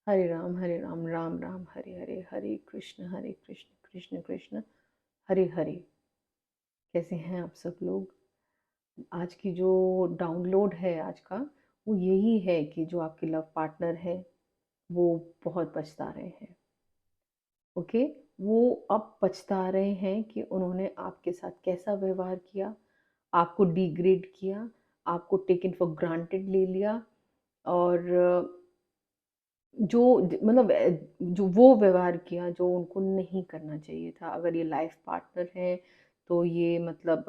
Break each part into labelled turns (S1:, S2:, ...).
S1: हरे राम, राम राम हरे हरे, हरे कृष्ण, कृष्ण कृष्ण हरे हरे। कैसे हैं आप सब लोग? आज की जो डाउनलोड है आज का, वो यही है कि जो आपके लव पार्टनर है वो बहुत पछता रहे हैं। ओके, वो अब पछता रहे हैं कि उन्होंने आपके साथ कैसा व्यवहार किया, आपको डिग्रेड किया, आपको टेकन फॉर ग्रांटेड ले लिया। और जो मतलब जो वो व्यवहार किया जो उनको नहीं करना चाहिए था। अगर ये लाइफ पार्टनर है तो ये मतलब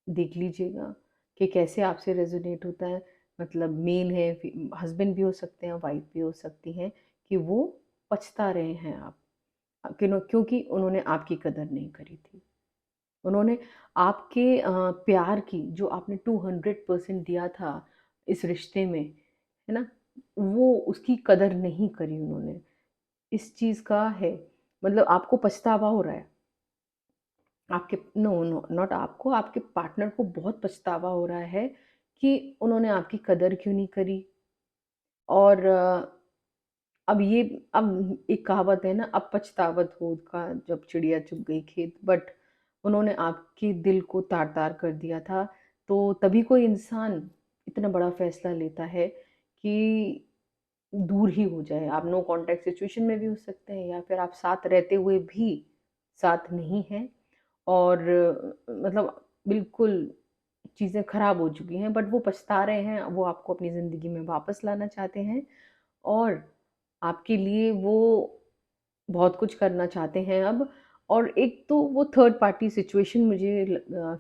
S1: देख लीजिएगा कि कैसे आपसे रेजोनेट होता है। मतलब मेल है, हस्बैंड भी हो सकते हैं, वाइफ भी हो सकती हैं, कि वो पछता रहे हैं आप क्योंकि उन्होंने आपकी कदर नहीं करी थी। उन्होंने आपके प्यार की जो आपने 200% दिया था इस रिश्ते में, है ना, वो उसकी कदर नहीं करी उन्होंने। इस चीज़ का है, मतलब आपको पछतावा हो रहा है। आपके नो नो नॉट आपको, आपके पार्टनर को बहुत पछतावा हो रहा है कि उन्होंने आपकी कदर क्यों नहीं करी। और अब ये, अब एक कहावत है ना, अब पछतावत हो का जब चिड़िया चुग गई खेत। बट उन्होंने आपके दिल को तार तार कर दिया था। तो तभी कोई इंसान इतना बड़ा फैसला लेता है कि दूर ही हो जाए। आप नो कांटेक्ट सिचुएशन में भी हो सकते हैं, या फिर आप साथ रहते हुए भी साथ नहीं हैं। और मतलब बिल्कुल चीज़ें खराब हो चुकी हैं, बट वो पछता रहे हैं, वो आपको अपनी ज़िंदगी में वापस लाना चाहते हैं। और आपके लिए वो बहुत कुछ करना चाहते हैं अब। और एक तो वो थर्ड पार्टी सिचुएशन मुझे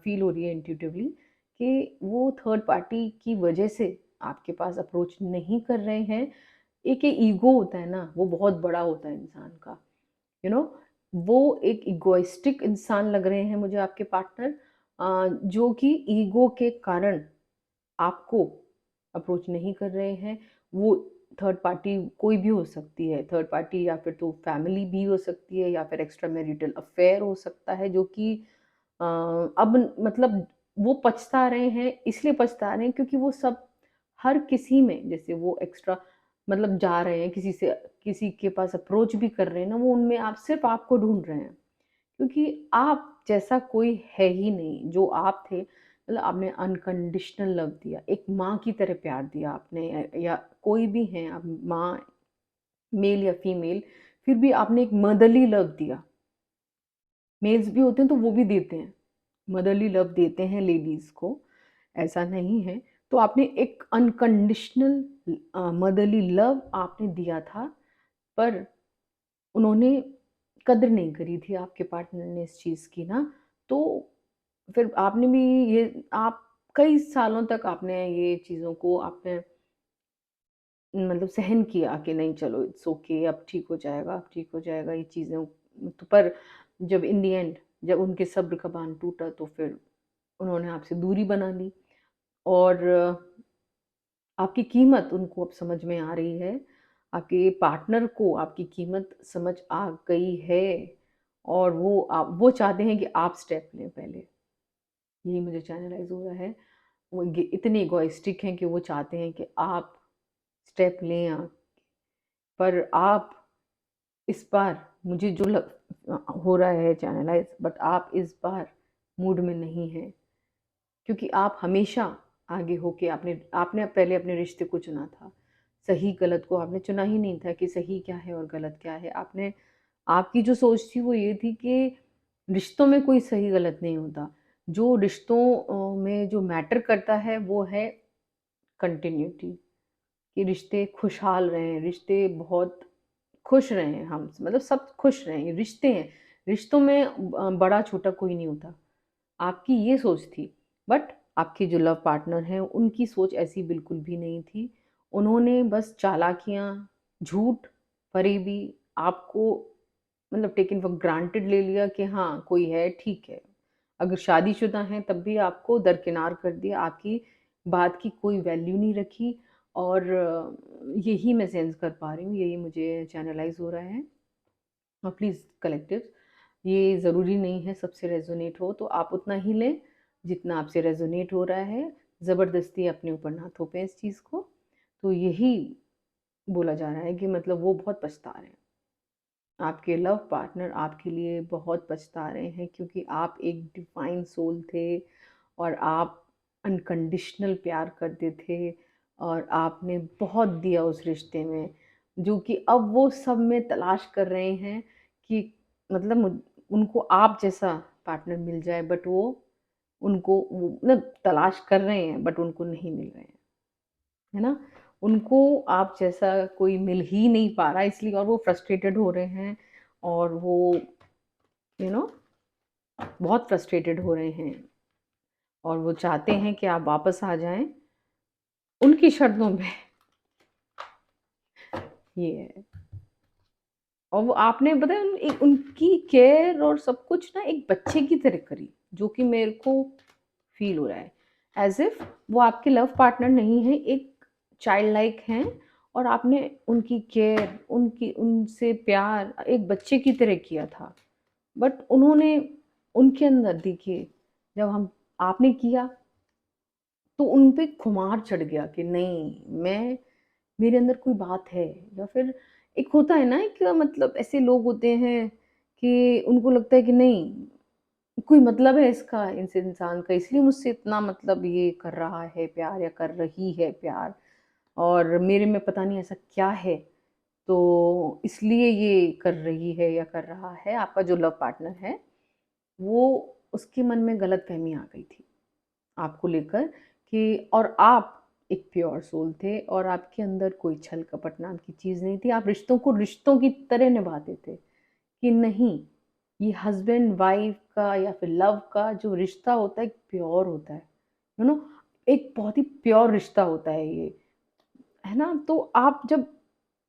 S1: फील हो रही है इंट्यूटिवली, कि वो थर्ड पार्टी की वजह से आपके पास अप्रोच नहीं कर रहे हैं। एक ईगो होता है ना, वो बहुत बड़ा होता है इंसान का, यू नो। वो एक इगोइस्टिक इंसान लग रहे हैं मुझे आपके पार्टनर, जो कि ईगो के कारण आपको अप्रोच नहीं कर रहे हैं। वो थर्ड पार्टी कोई भी हो सकती है, थर्ड पार्टी या फिर तो फैमिली भी हो सकती है, या फिर एक्स्ट्रा मैरिटल अफेयर हो सकता है, जो कि अब मतलब वो पछता रहे हैं, इसलिए पछता रहे हैं क्योंकि वो सब हर किसी में, जैसे वो एक्स्ट्रा मतलब जा रहे हैं किसी से, किसी के पास अप्रोच भी कर रहे हैं ना, वो उनमें आप सिर्फ आपको ढूंढ रहे हैं। क्योंकि आप जैसा कोई है ही नहीं जो आप थे। मतलब आपने अनकंडीशनल लव दिया, एक माँ की तरह प्यार दिया आपने, या कोई भी हैं आप, माँ, मेल या फीमेल, फिर भी आपने एक मदरली लव दिया। मेल्स भी होते हैं तो वो भी देते हैं, मदरली लव देते हैं लेडीज़ को, ऐसा नहीं है। तो आपने एक अनकंडीशनल मदरली लव आपने दिया था, पर उन्होंने कदर नहीं करी थी आपके पार्टनर ने इस चीज़ की ना। तो फिर आपने भी ये, आप कई सालों तक आपने ये चीज़ों को आपने मतलब सहन किया कि नहीं चलो इट्स ओके, अब ठीक हो जाएगा, अब ठीक हो जाएगा ये चीज़ें। तो पर जब इन द एंड, जब उनके सब्र का बांध टूटा, तो फिर उन्होंने आपसे दूरी बना ली। और आपकी कीमत उनको अब समझ में आ रही है, आपके पार्टनर को आपकी कीमत समझ आ गई है। और वो चाहते हैं कि आप स्टेप लें पहले। यही मुझे चैनलाइज़ हो रहा है। वो इतने इगोइस्टिक हैं कि वो चाहते हैं कि आप स्टेप लें पर आप इस बार, मुझे जो हो रहा है चैनलाइज़, बट आप इस बार मूड में नहीं हैं। क्योंकि आप हमेशा आगे होके आपने आपने पहले अपने रिश्ते को चुना था। सही गलत को आपने चुना ही नहीं था कि सही क्या है और गलत क्या है। आपने, आपकी जो सोच थी वो ये थी कि रिश्तों में कोई सही गलत नहीं होता। जो रिश्तों में जो मैटर करता है वो है कंटिन्यूटी, कि रिश्ते खुशहाल रहें, रिश्ते बहुत खुश रहें, हम मतलब सब खुश रहें, ये रिश्ते हैं। रिश्तों में बड़ा छोटा कोई नहीं होता। आपकी ये सोच थी, बट आपके जो लव पार्टनर हैं उनकी सोच ऐसी बिल्कुल भी नहीं थी। उन्होंने बस चालाकियाँ, झूठ, फरेबी, आपको मतलब टेकन फॉर ग्रांटेड ले लिया कि हाँ कोई है, ठीक है। अगर शादीशुदा हैं तब भी आपको दरकिनार कर दिया, आपकी बात की कोई वैल्यू नहीं रखी। और यही मैं सेंस कर पा रही हूँ, यही मुझे चैनलाइज हो रहा है। और प्लीज़ कलेक्टिव, ये ज़रूरी नहीं है सबसे रेजोनेट हो, तो आप उतना ही लें जितना आपसे रेजोनेट हो रहा है। ज़बरदस्ती अपने ऊपर ना थोपें इस चीज़ को। तो यही बोला जा रहा है कि मतलब वो बहुत पछता रहे हैं। आपके लव पार्टनर आपके लिए बहुत पछता रहे हैं, क्योंकि आप एक डिवाइन सोल थे और आप अनकंडीशनल प्यार करते थे और आपने बहुत दिया उस रिश्ते में, जो कि अब वो सब में तलाश कर रहे हैं कि मतलब उनको आप जैसा पार्टनर मिल जाए, बट वो उनको वो मतलब तलाश कर रहे हैं बट उनको नहीं मिल रहे हैं, है ना? उनको आप जैसा कोई मिल ही नहीं पा रहा, इसलिए और वो फ्रस्ट्रेटेड हो रहे हैं और वो यू नो बहुत फ्रस्ट्रेटेड हो रहे हैं और वो चाहते हैं कि आप वापस आ जाएं उनकी शर्तों पे। ये है। और वो आपने बताया उनकी केयर और सब कुछ ना एक बच्चे की तरह करी, जो कि मेरे को फील हो रहा है एज इफ वो आपके लव पार्टनर नहीं है, एक चाइल्ड लाइक हैं और आपने उनकी केयर, उनकी उनसे प्यार एक बच्चे की तरह किया था। बट उन्होंने उनके अंदर देखिए, जब हम आपने किया तो उन पे खुमार चढ़ गया कि नहीं, मैं मेरे अंदर कोई बात है। या फिर एक होता है ना, एक मतलब ऐसे लोग होते हैं कि उनको लगता है कि नहीं, कोई मतलब है इसका, इस इंसान का, इसलिए मुझसे इतना मतलब ये कर रहा है प्यार या कर रही है प्यार, और मेरे में पता नहीं ऐसा क्या है, तो इसलिए ये कर रही है या कर रहा है। आपका जो लव पार्टनर है वो, उसके मन में गलतफहमी आ गई थी आपको लेकर कि, और आप एक प्योर सोल थे और आपके अंदर कोई छल कपट नाम की चीज़ नहीं थी। आप रिश्तों को रिश्तों की तरह निभाते थे कि नहीं, ये हस्बैंड वाइफ का या फिर लव का जो रिश्ता होता है एक प्योर होता है, यू नो, एक बहुत ही प्योर रिश्ता होता है ये, है ना? तो आप जब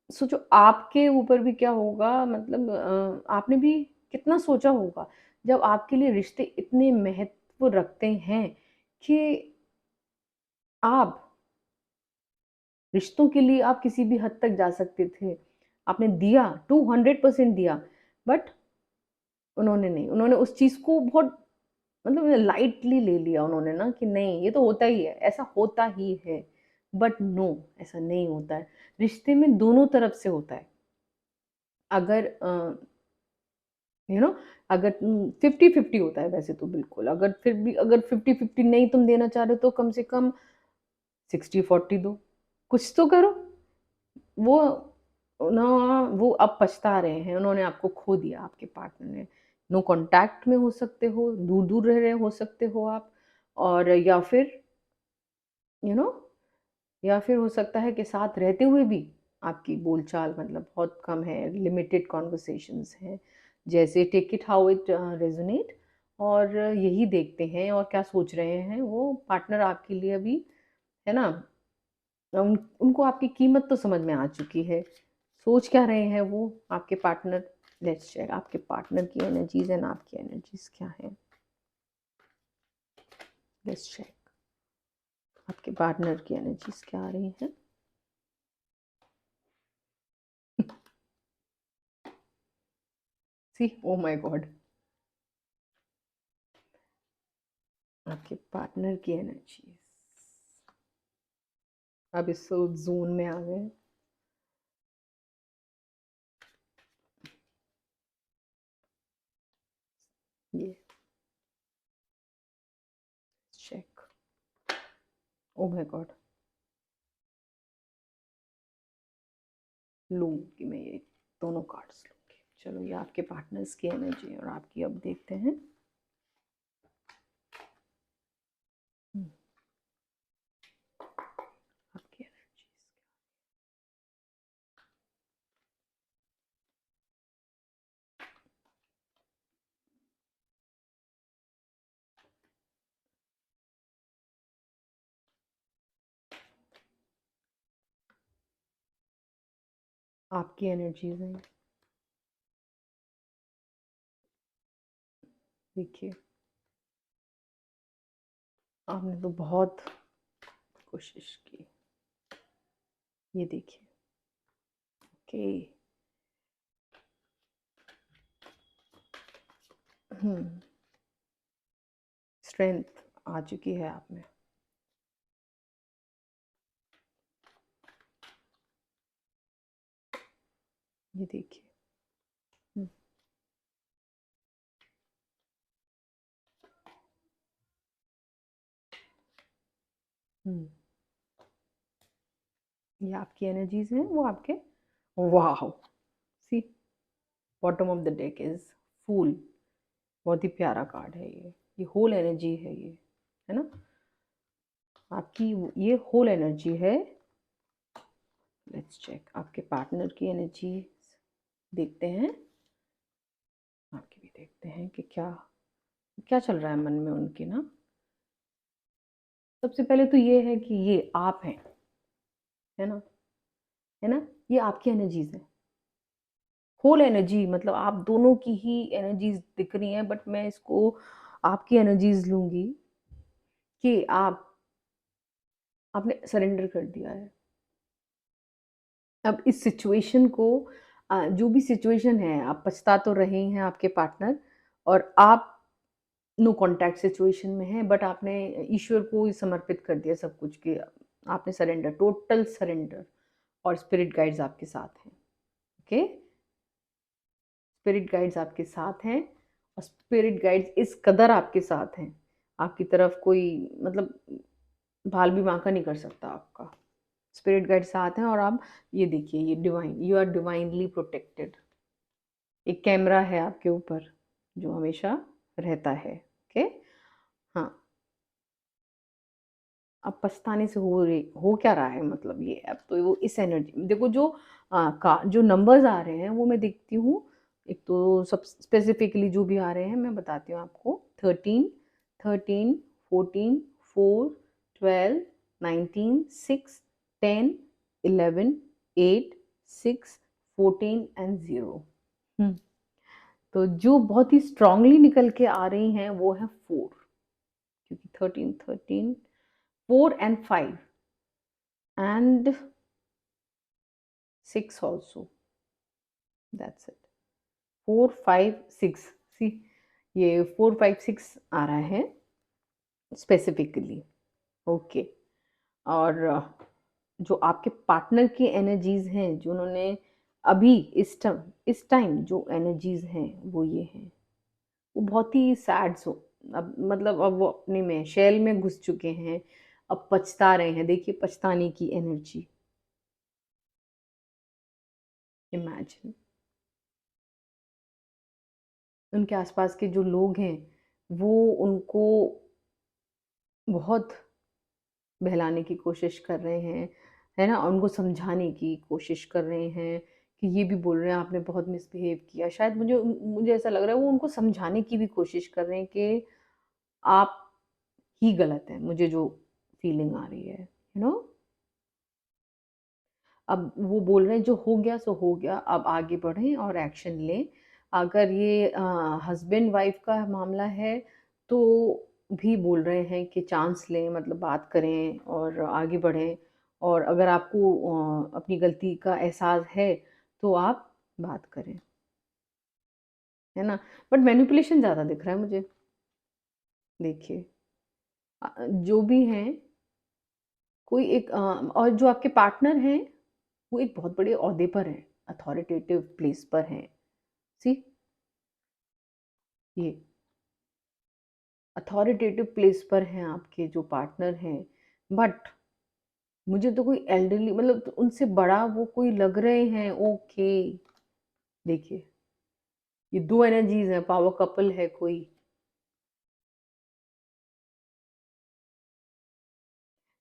S1: सोचो आपके ऊपर भी क्या होगा, मतलब आपने भी कितना सोचा होगा जब आपके लिए रिश्ते इतने महत्व रखते हैं कि आप रिश्तों के लिए आप किसी भी हद तक जा सकते थे। आपने दिया, 200% दिया, बट उन्होंने नहीं, उन्होंने उस चीज़ को बहुत मतलब लाइटली ले लिया उन्होंने ना कि नहीं, ये तो होता ही है, ऐसा होता ही है। बट नो, ऐसा नहीं होता है। रिश्ते में दोनों तरफ से होता है। अगर यू नो अगर 50-50 होता है वैसे तो बिल्कुल, अगर फिर भी अगर 50-50 नहीं तुम देना चाह रहे तो कम से कम 60-40 दो, कुछ तो करो। वो ना, वो अब पछता रहे हैं, उन्होंने आपको खो दिया, आपके पार्टनर ने। नो कांटेक्ट में हो सकते हो, दूर-दूर रह रहे हो सकते हो आप, और या फिर यू नो या फिर हो सकता है कि साथ रहते हुए भी आपकी बोलचाल मतलब बहुत कम है, लिमिटेड कॉन्वर्सेशंस हैं। जैसे take it how it resonate, और यही देखते हैं और क्या सोच रहे हैं वो पार्टनर आपके लिए अभी, है ना? उनको आपकी कीमत तो समझ में आ चुकी है। सोच क्या रहे हैं वो आपके पार्टनर? लेट्स चेक आपके पार्टनर की एनर्जीज एंड आपकी एनर्जीज क्या है। लेट्स चेक आपके पार्टनर की एनर्जीज क्या आ रही हैं। सी, ओ माय गॉड, आपके पार्टनर की एनर्जीज अब इस जोन में आ गए। ये चेक, ओ माय गॉड, लूंगी मैं ये दोनों कार्ड्स लूंगी। चलो, ये आपके पार्टनर्स की एनर्जी है और आपकी अब देखते हैं। आपकी एनर्जीज, आपकी एनर्जीज हैं। देखिए, आपने तो बहुत कोशिश की। ये देखिए, ओके, स्ट्रेंथ आ चुकी है आप में। ये देखिए। हम्म, हम्म, ये आपकी एनर्जीज हैं, वो आपके। वाह, see, bottom of the deck is fool. बहुत ही प्यारा कार्ड है ये होल एनर्जी है ये, है ना। आपकी ये होल एनर्जी है। लेट्स चेक आपके पार्टनर की एनर्जी, देखते हैं। आपकी भी देखते हैं कि क्या क्या चल रहा है मन में उनके ना। सबसे पहले तो ये है कि ये आप हैं, है ना, है ना। ये आपकी एनर्जीज है, होल एनर्जी, मतलब आप दोनों की ही एनर्जीज दिख रही हैं, बट मैं इसको आपकी एनर्जीज लूंगी कि आपने सरेंडर कर दिया है। अब इस सिचुएशन को, जो भी सिचुएशन है, आप पछता तो रहे हैं आपके पार्टनर, और आप नो कांटेक्ट सिचुएशन में हैं, बट आपने ईश्वर को ही समर्पित कर दिया सब कुछ, कि आपने सरेंडर, टोटल सरेंडर। और स्पिरिट गाइड्स आपके साथ हैं। ओके, स्पिरिट गाइड्स आपके साथ हैं, और स्पिरिट गाइड्स इस कदर आपके साथ हैं, आपकी तरफ कोई मतलब भाल भी बांका नहीं कर सकता आपका। स्पिरिट गाइड साथ हैं, और आप ये देखिए, ये divine, you are divinely protected. एक कैमरा है आपके ऊपर जो हमेशा रहता है। ओके, हाँ। अब पछताने से हो क्या रहा है, मतलब ये अब तो वो इस एनर्जी देखो, जो जो नंबर्स आ रहे हैं वो मैं देखती हूँ। एक तो सब स्पेसिफिकली जो भी आ रहे हैं मैं बताती हूँ आपको। 13, 13, 14, 4, 12, 19, 6, 10, 11, 8, 6, 14 एंड 0। तो जो बहुत ही स्ट्रांगली निकल के आ रही हैं वो है 4, क्योंकि 13, 13, 4 and 5 and 6 also, that's it, 4 5 6। सी, ये 4 5 6 आ रहा है स्पेसिफिकली। ओके, और जो आपके पार्टनर की एनर्जीज हैं, जो उन्होंने अभी इस टाइम जो एनर्जीज हैं वो ये हैं। वो बहुत ही सैड सो, अब मतलब अब वो अपने में शेल में घुस चुके हैं, अब पछता रहे हैं। देखिए पछताने की एनर्जी, इमेजिन। उनके आसपास के जो लोग हैं वो उनको बहुत बहलाने की कोशिश कर रहे हैं, है ना, उनको समझाने की कोशिश कर रहे हैं, कि ये भी बोल रहे हैं आपने बहुत मिसबिहेव किया। शायद मुझे मुझे ऐसा लग रहा है वो उनको समझाने की भी कोशिश कर रहे हैं कि आप ही गलत हैं, मुझे जो फीलिंग आ रही है, यू नो। अब वो बोल रहे हैं जो हो गया सो हो गया, अब आगे बढ़ें और एक्शन लें। अगर ये हस्बैंड वाइफ का मामला है तो भी बोल रहे हैं कि चांस लें, मतलब बात करें और आगे बढ़ें। और अगर आपको अपनी गलती का एहसास है तो आप बात करें, है ना। बट मैनिपुलेशन ज़्यादा दिख रहा है मुझे। देखिए, जो भी हैं, कोई एक और जो आपके पार्टनर हैं वो एक बहुत बड़े ओहदे पर हैं, अथॉरिटेटिव प्लेस पर हैं। सी, ये अथॉरिटेटिव प्लेस पर हैं आपके जो पार्टनर हैं, बट मुझे तो कोई एल्डरली, मतलब तो उनसे बड़ा वो कोई लग रहे हैं। ओके, देखिए, ये दो एनर्जीज हैं, पावर कपल है कोई,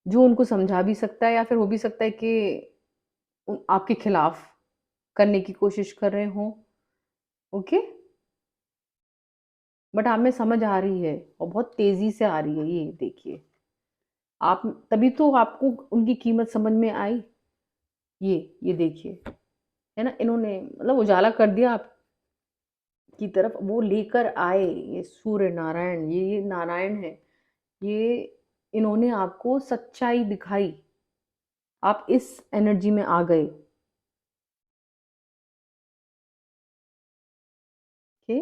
S1: जो उनको समझा भी सकता है, या फिर हो भी सकता है कि आपके खिलाफ करने की कोशिश कर रहे हो। ओके, बट आप में समझ आ रही है, और बहुत तेजी से आ रही है, ये देखिए। आप तभी तो आपको उनकी कीमत समझ में आई। ये देखिए, है ना, इन्होंने मतलब उजाला कर दिया आपकी तरफ, वो लेकर आए ये सूर्य नारायण, ये नारायण है। ये इन्होंने आपको सच्चाई दिखाई, आप इस एनर्जी में आ गए। ओके,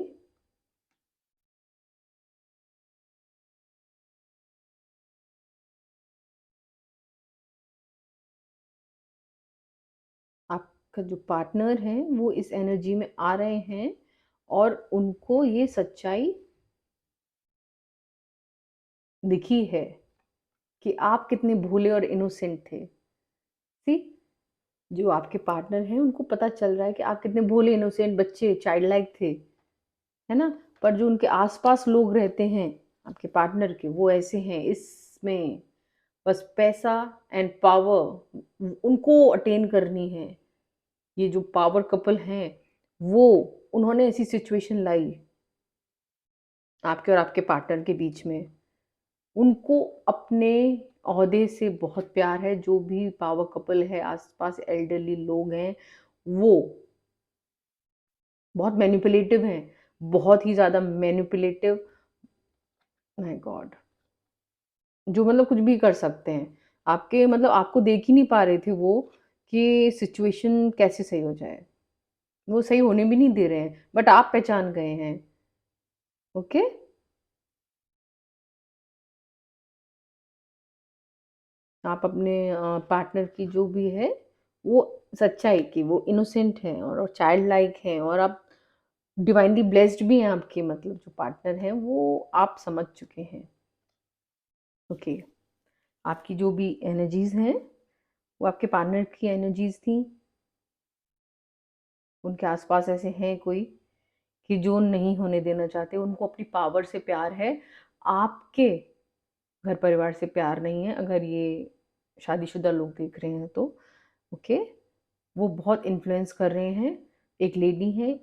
S1: आप आपका जो पार्टनर है वो इस एनर्जी में आ रहे हैं और उनको ये सच्चाई दिखी है कि आप कितने भोले और इनोसेंट थे। सी, जो आपके पार्टनर हैं उनको पता चल रहा है कि आप कितने भोले इनोसेंट बच्चे चाइल्ड लाइक थे, है ना। पर जो उनके आसपास लोग रहते हैं आपके पार्टनर के, वो ऐसे हैं, इसमें बस पैसा एंड पावर उनको अटेन करनी है। ये जो पावर कपल हैं वो, उन्होंने ऐसी सिचुएशन लाई आपके और आपके पार्टनर के बीच में। उनको अपने ओहदे से बहुत प्यार है। जो भी पावर कपल है, आसपास एल्डरली लोग हैं, वो बहुत मैनिपुलेटिव हैं, बहुत ही ज़्यादा मैनिपुलेटिव। माय गॉड, जो मतलब कुछ भी कर सकते हैं आपके, मतलब आपको देख ही नहीं पा रहे थे वो कि सिचुएशन कैसे सही हो जाए। वो सही होने भी नहीं दे रहे हैं, बट आप पहचान गए हैं। ओके, आप अपने पार्टनर की जो भी है वो सच्चाई की, वो इनोसेंट है और चाइल्ड लाइक हैं, और आप डिवाइनली ब्लेस्ड भी हैं। आपके मतलब जो पार्टनर हैं वो आप समझ चुके हैं। ओके, आपकी जो भी एनर्जीज हैं वो आपके पार्टनर की एनर्जीज थी। उनके आसपास ऐसे हैं कोई कि जो नहीं होने देना चाहते, उनको अपनी पावर से प्यार है। आपके घर परिवार से प्यार नहीं है, अगर ये शादीशुदा लोग देख रहे हैं तो। ओके, वो बहुत इन्फ्लुएंस कर रहे हैं। एक लेडी है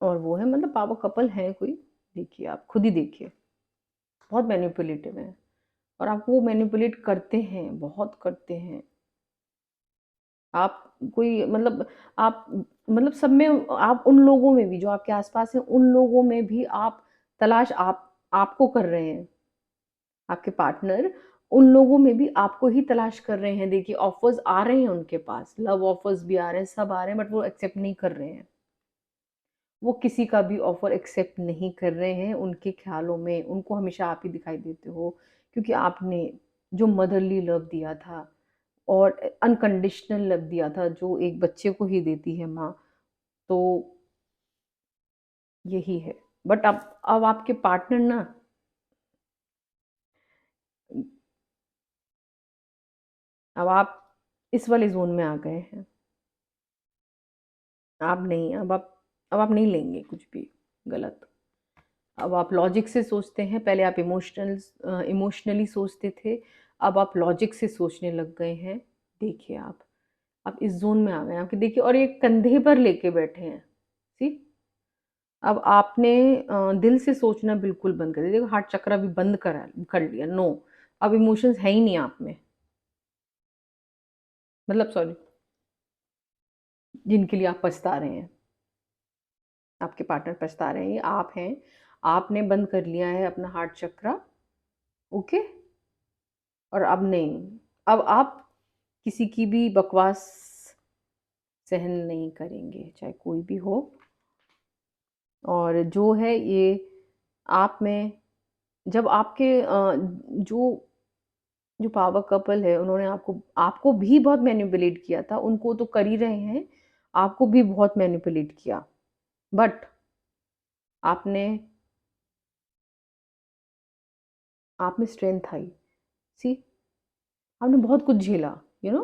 S1: और वो है, मतलब पावर कपल है कोई। देखिए, आप खुद ही देखिए, बहुत मैनिपुलेटिव है और आपको वो मैनिपुलेट करते हैं, बहुत करते हैं। आप कोई मतलब, आप मतलब सब में, आप उन लोगों में भी जो आपके आसपास हैं, उन लोगों में भी आप तलाश आपको कर रहे हैं। आपके पार्टनर उन लोगों में भी आपको ही तलाश कर रहे हैं। देखिए, ऑफर्स आ रहे हैं उनके पास, लव ऑफर्स भी आ रहे हैं, सब आ रहे हैं, बट वो एक्सेप्ट नहीं कर रहे हैं। वो किसी का भी ऑफर एक्सेप्ट नहीं कर रहे हैं। उनके ख्यालों में उनको हमेशा आप ही दिखाई देते हो, क्योंकि आपने जो मदरली लव दिया था और अनकंडीशनल लव दिया था, जो एक बच्चे को ही देती है माँ, तो यही है। बट अब आपके पार्टनर ना, अब आप इस वाले जोन में आ गए हैं। आप नहीं, अब आप नहीं लेंगे कुछ भी गलत। अब आप लॉजिक से सोचते हैं, पहले आप इमोशनली सोचते थे, अब आप लॉजिक से सोचने लग गए हैं। देखिए, आप इस जोन में आ गए हैं आपके, देखिए, और ये कंधे पर लेके बैठे हैं। सी, अब आपने दिल से सोचना बिल्कुल बंद कर दिया। देखो, हार्ट चक्र भी बंद कर लिया। नो, अब इमोशंस है ही नहीं आप में, मतलब सॉरी, जिनके लिए आप पछता रहे हैं, आपके पार्टनर पछता रहे हैं, ये आप हैं। आपने बंद कर लिया है अपना हार्ट चक्र। ओके, और अब नहीं, अब आप किसी की भी बकवास सहन नहीं करेंगे, चाहे कोई भी हो। और जो है ये आप में, जब आपके जो जो पावर कपल है, उन्होंने आपको आपको भी बहुत मैनिपुलेट किया था। उनको तो कर ही रहे हैं, आपको भी बहुत मैनिपुलेट किया, बट आपने आप में स्ट्रेंथ आई। सी, आपने बहुत कुछ झेला, यू नो।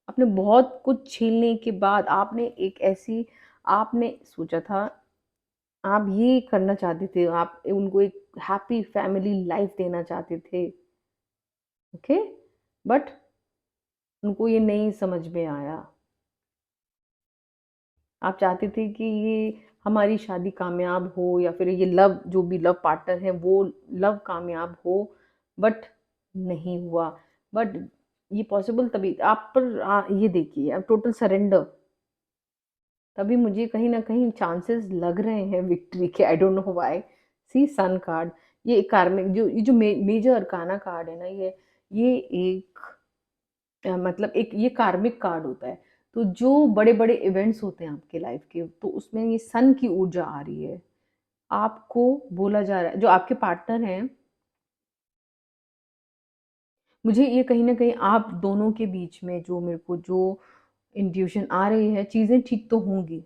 S1: आपने बहुत कुछ झेलने के बाद आपने एक ऐसी, आपने सोचा था, आप ये करना चाहते थे, आप उनको एक हैप्पी फैमिली लाइफ देना चाहते थे। ओके, बट उनको ये नहीं समझ में आया। आप चाहते थे कि ये हमारी शादी कामयाब हो, या फिर ये लव, जो भी लव पार्टनर है वो लव कामयाब हो, बट नहीं हुआ। बट ये पॉसिबल तभी आप पर ये देखिए, आप टोटल सरेंडर, तभी मुझे कहीं ना कहीं चांसेस लग रहे हैं विक्ट्री के। I don't know why. See, sun card, ये कार्मिक, जो ये जो मेजर अरकाना कार्ड है ना, ये एक मतलब एक ये कार्मिक कार्ड होता है। तो जो बड़े बड़े इवेंट्स होते हैं आपके लाइफ के, तो उसमें ये सन की ऊर्जा आ रही है। आपको बोला जा रहा है, जो आपके पार्टनर हैं, मुझे ये कहीं ना कहीं आप दोनों के बीच में जो मेरे को जो इंट्यूशन आ रही है, चीज़ें ठीक तो होंगी,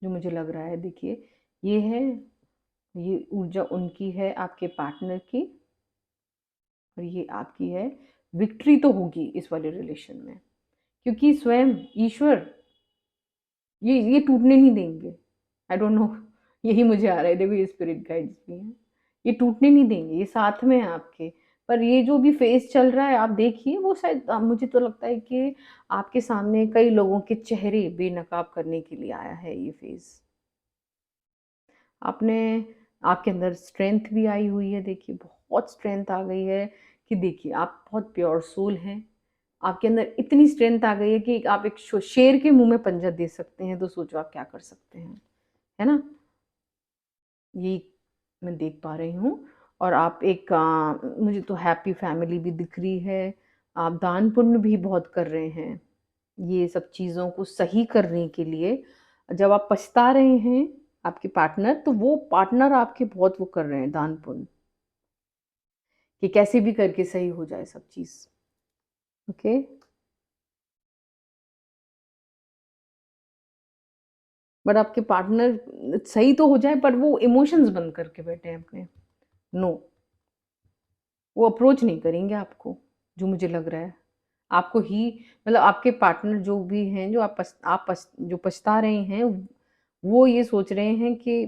S1: जो मुझे लग रहा है। देखिए, ये है, ये ऊर्जा उनकी है, आपके पार्टनर की, और ये आपकी है। विक्ट्री तो होगी इस वाले रिलेशन में, क्योंकि स्वयं ईश्वर ये टूटने नहीं देंगे। आई डोंट नो, यही मुझे आ रहा है। देखो, ये स्पिरिट गाइड्स भी हैं, ये टूटने नहीं देंगे, ये साथ में है आपके। पर ये जो भी फेज चल रहा है, आप देखिए, वो शायद मुझे तो लगता है कि आपके सामने कई लोगों के चेहरे बेनकाब करने के लिए आया है ये फेज। आपने, आपके अंदर स्ट्रेंथ भी आई हुई है। देखिए, बहुत स्ट्रेंथ आ गई है कि देखिए, आप बहुत प्योर सोल हैं। आपके अंदर इतनी स्ट्रेंथ आ गई है कि आप एक शेर के मुंह में पंजा दे सकते हैं। तो सोचो आप क्या कर सकते हैं, है ना? ये मैं देख पा रही हूँ। और आप एक मुझे तो हैप्पी फैमिली भी दिख रही है। आप दान पुण्य भी बहुत कर रहे हैं ये सब चीज़ों को सही करने के लिए। जब आप पछता रहे हैं, आपके पार्टनर, तो वो पार्टनर आपके बहुत वो कर रहे हैं दान पुण्य, कि कैसे भी करके सही हो जाए सब चीज़। ओके, बट आपके पार्टनर सही तो हो जाए, पर वो इमोशंस बंद करके बैठे हैं अपने। नो, वो अप्रोच नहीं करेंगे आपको, जो मुझे लग रहा है। आपको ही, मतलब आपके पार्टनर जो भी हैं, जो जो पछता रहे हैं, वो ये सोच रहे हैं कि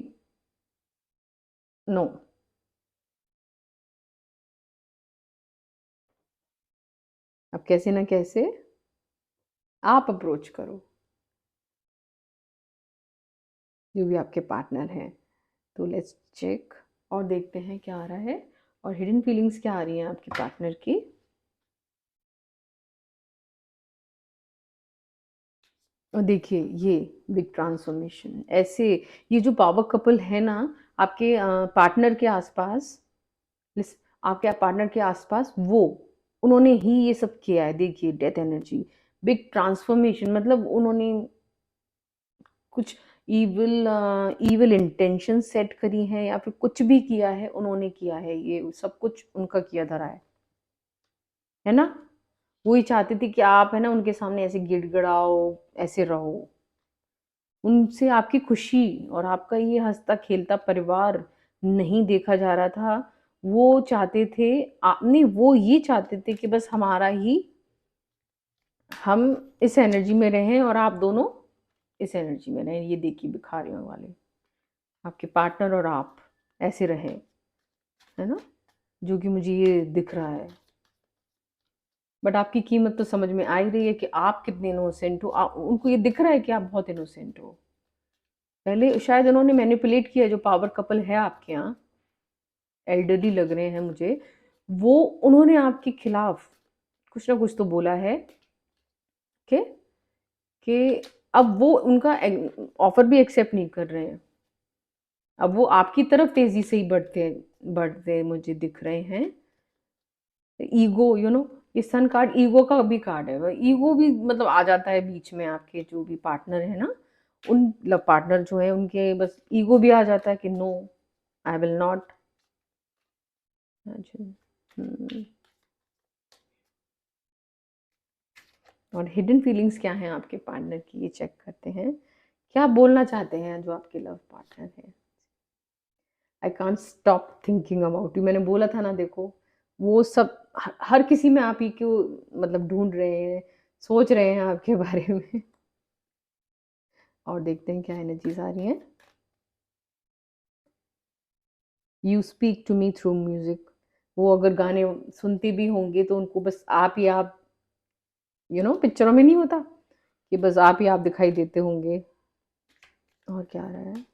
S1: नो, अब कैसे ना कैसे आप अप्रोच करो, जो भी आपके पार्टनर हैं। तो लेट्स चेक और देखते हैं क्या आ रहा है, और हिडन फीलिंग्स क्या आ रही हैं आपके पार्टनर की। और देखिए, ये बिग ट्रांसफॉर्मेशन ऐसे, ये जो पावर कपल है ना आपके पार्टनर के आसपास, आपके पार्टनर के आसपास, वो उन्होंने ही ये सब किया है। देखिए, डेथ एनर्जी, बिग ट्रांसफॉर्मेशन, मतलब उन्होंने कुछ इविल इविल इंटेंशन सेट करी हैं, या फिर कुछ भी किया है, उन्होंने किया है, ये सब कुछ उनका किया धरा है ना? वो ही चाहते थे कि आप, है ना, उनके सामने ऐसे गिड़गिड़ाओ, ऐसे रहो। उनसे आपकी खुशी और आपका ये हंसता खेलता परिवार नहीं देखा जा रहा था। वो चाहते थे, आपने, वो ये चाहते थे कि बस हमारा ही, हम इस एनर्जी में रहें और आप दोनों इस एनर्जी में रहें। ये देखिए, भिखारियों वाले, आपके पार्टनर और आप ऐसे रहें, है ना? जो कि मुझे ये दिख रहा है। बट आपकी कीमत तो समझ में आ ही रही है कि आप कितने इनोसेंट हो। उनको ये दिख रहा है कि आप बहुत इनोसेंट हो। पहले शायद उन्होंने मैनिपुलेट किया, जो पावर कपल है आपके यहाँ, एल्डरली लग रहे हैं मुझे, वो उन्होंने आपके खिलाफ कुछ ना कुछ तो बोला है कि अब वो उनका ऑफर भी एक्सेप्ट नहीं कर रहे हैं। अब वो आपकी तरफ तेजी से ही बढ़ते बढ़ते मुझे दिख रहे हैं। ईगो, ये सन कार्ड ईगो का भी कार्ड है। ईगो भी मतलब आ जाता है बीच में, आपके जो भी पार्टनर है ना, उन पार्टनर जो है उनके बस ईगो भी आ जाता है कि नो, आई विल नॉट। और हिडन फीलिंग्स क्या हैं आपके पार्टनर की, ये चेक करते हैं। क्या बोलना चाहते हैं जो आपके लव पार्टनर है? I can't stop thinking about you, मैंने बोला था ना। देखो, वो सब हर किसी में आप ही क्यों, मतलब ढूंढ रहे हैं, सोच रहे हैं आपके बारे में। और देखते हैं क्या एनर्जीज आ रही हैं। You speak to me through music, वो अगर गाने सुनते भी होंगे तो उनको बस आप ही आप, पिक्चरों में नहीं होता कि बस आप ही आप दिखाई देते होंगे। और क्या आ रहा है,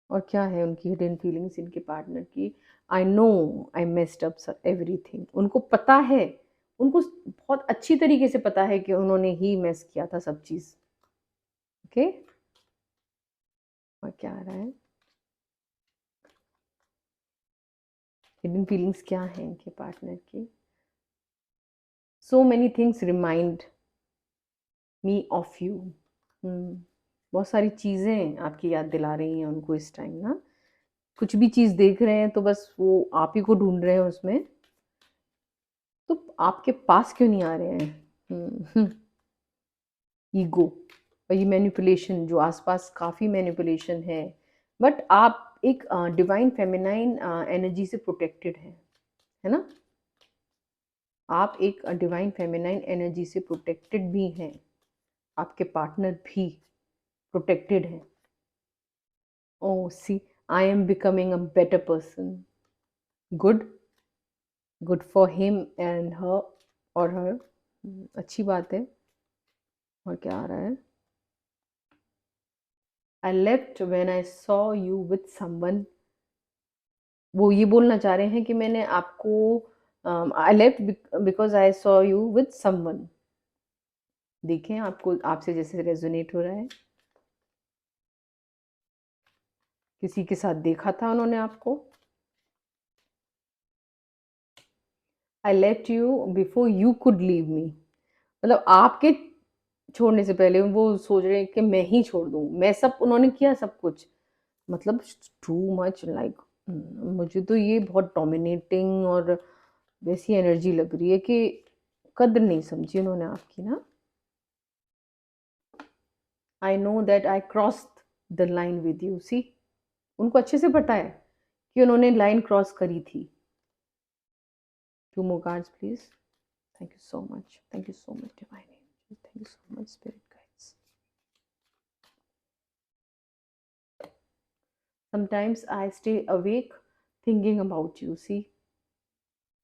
S1: और क्या है उनकी हिडन फीलिंग्स इनके पार्टनर की? I know I messed up everything, उनको पता है, उनको बहुत अच्छी तरीके से पता है कि उन्होंने ही मेस किया था सब चीज़। ओके, और क्या आ रहा है, हिडन फीलिंग्स क्या है इनके पार्टनर की? So many things remind me of you. बहुत सारी चीज़ें आपकी याद दिला रही हैं उनको इस टाइम ना। कुछ भी चीज़ देख रहे हैं तो बस वो आप ही को ढूंढ रहे हैं उसमें। तो आपके पास क्यों नहीं आ रहे हैं? ईगो और ये मैनिपुलेशन, जो आसपास काफ़ी मैनिपुलेशन बट आप एक डिवाइन फेमिनाइन एनर्जी से प्रोटेक्टेड हैं, है ना? आप एक डिवाइन फेमिनाइन एनर्जी से प्रोटेक्टेड भी हैं, आपके पार्टनर भी प्रोटेक्टेड हैं। Oh see, I am becoming a better person, good, good for him and her और हर। अच्छी बात है। और क्या आ रहा है? I left when I saw you with someone. वो ये बोलना चाह रहे हैं कि मैंने आपको I left because I saw you with someone. देखें आपको, आपसे जैसे रेजोनेट हो रहा है, किसी के साथ देखा था उन्होंने आपको। I left you before you could leave me, मतलब आपके छोड़ने से पहले वो सोच रहे हैं कि मैं ही छोड़ दूँ, मैं सब, उन्होंने किया सब कुछ, मतलब टू मच लाइक, मुझे तो ये बहुत डोमिनेटिंग और वैसी एनर्जी लग रही है कि कद्र नहीं समझी उन्होंने आपकी ना। I know that I crossed the line with you, see, उनको अच्छे से पता है कि उन्होंने लाइन क्रॉस करी थी। Two more cards please. Thank you so much, thank you so much divine angel, thank you so much spirit guides. Sometimes I stay awake thinking about you, see,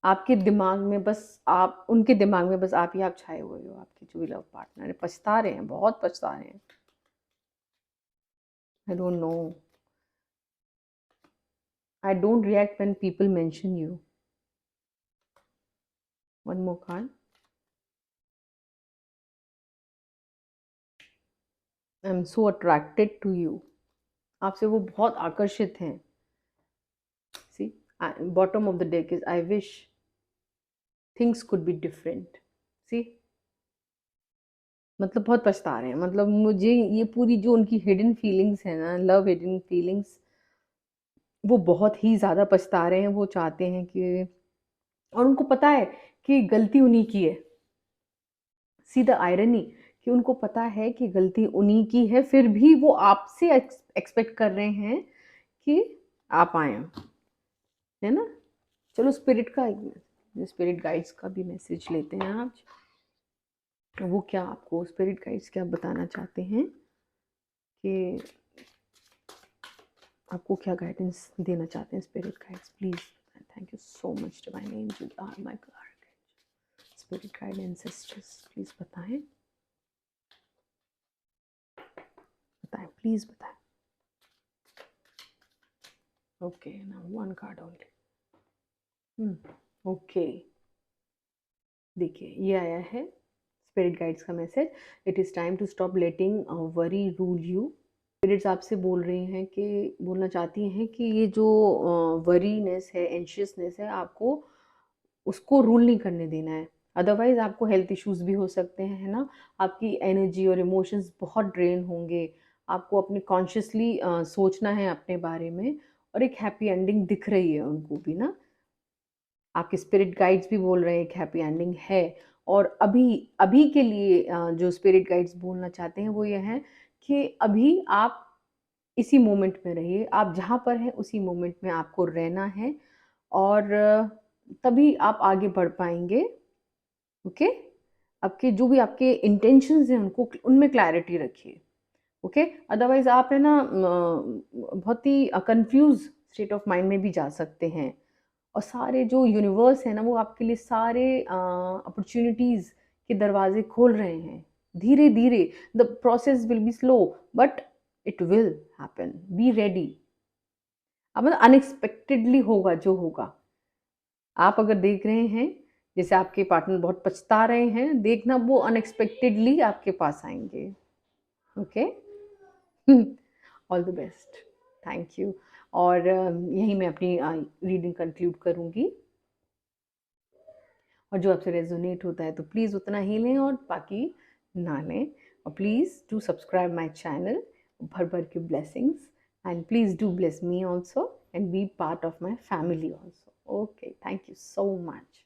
S1: आपके दिमाग में बस आप, उनके दिमाग में बस आप ही आप छाए हुए हो, आपके जो भी लव पार्टनर है, पछता रहे हैं, बहुत पछता रहे हैं। I don't know, I don't react when people mention you. One more card. I am so attracted to you, आपसे वो बहुत आकर्षित हैं। See, bottom of the deck is I wish things could be different. See, मतलब बहुत पछता रहे हैं, मतलब मुझे ये पूरी जो उनकी हिडन फीलिंग्स है ना, लव हिडन फीलिंग्स, वो बहुत ही ज़्यादा पछता रहे हैं। वो चाहते हैं कि, और उनको पता है कि गलती उन्हीं की है। सी द आयरनी, कि उनको पता है कि गलती उन्हीं की है, फिर भी वो आपसे एक्सपेक्ट कर रहे हैं कि आप आए, है ना? चलो स्पिरिट का, स्पिरिट गाइड्स का भी मैसेज लेते हैं आज। वो क्या, आपको स्पिरिट गाइड्स क्या बताना चाहते हैं, कि आपको क्या गाइडेंस देना चाहते हैं spirit guides, please. Thank you so much divine angel, or my God, spirit guide ancestors, please बताएं, बताएं, प्लीज बताएं। Okay, now one card only. Okay, देखिए ये आया है स्पिरिट गाइड्स का message. It is time to stop letting worry rule you. Spirits आपसे बोल रही हैं कि, बोलना चाहती हैं कि ये जो वरीनेस है, एंशियसनेस है, आपको उसको रूल नहीं करने देना है। अदरवाइज आपको हेल्थ इश्यूज भी हो सकते हैं, है ना? आपकी एनर्जी और इमोशंस बहुत ड्रेन होंगे। आपको अपने कॉन्शियसली सोचना है अपने बारे में, और एक हैप्पी एंडिंग दिख रही है उनको भी ना। आपके स्पिरिट गाइड्स भी बोल रहे हैं एक हैप्पी एंडिंग है। और अभी अभी के लिए जो स्पिरिट गाइड्स बोलना चाहते हैं वो ये है कि अभी आप इसी मोमेंट में रहिए, आप जहाँ पर हैं उसी मोमेंट में आपको रहना है, और तभी आप आगे बढ़ पाएंगे। ओके, आपके जो भी आपके इंटेंशंस हैं उनको, उनमें क्लैरिटी रखिए। ओके, अदरवाइज आप है ना बहुत ही कंफ्यूज स्टेट ऑफ माइंड में भी जा सकते हैं, और सारे जो यूनिवर्स है ना, वो आपके लिए सारे अपॉर्चुनिटीज़ के दरवाजे खोल रहे हैं धीरे धीरे। The process will be slow but it will happen, be ready. अब मतलब अनएक्सपेक्टेडली होगा जो होगा। आप अगर देख रहे हैं जैसे आपके पार्टनर बहुत पछता रहे हैं, देखना वो अनएक्सपेक्टेडली आपके पास आएंगे। Okay, all the best, thank you. और यहीं मैं अपनी रीडिंग कंक्लूड करूँगी। और जो आपसे रेजोनेट होता है तो प्लीज़ उतना ही लें और बाकी ना लें। और please do subscribe my channel, भर भर के blessings, and please do bless me also and be part of my family also. Okay, thank you so much.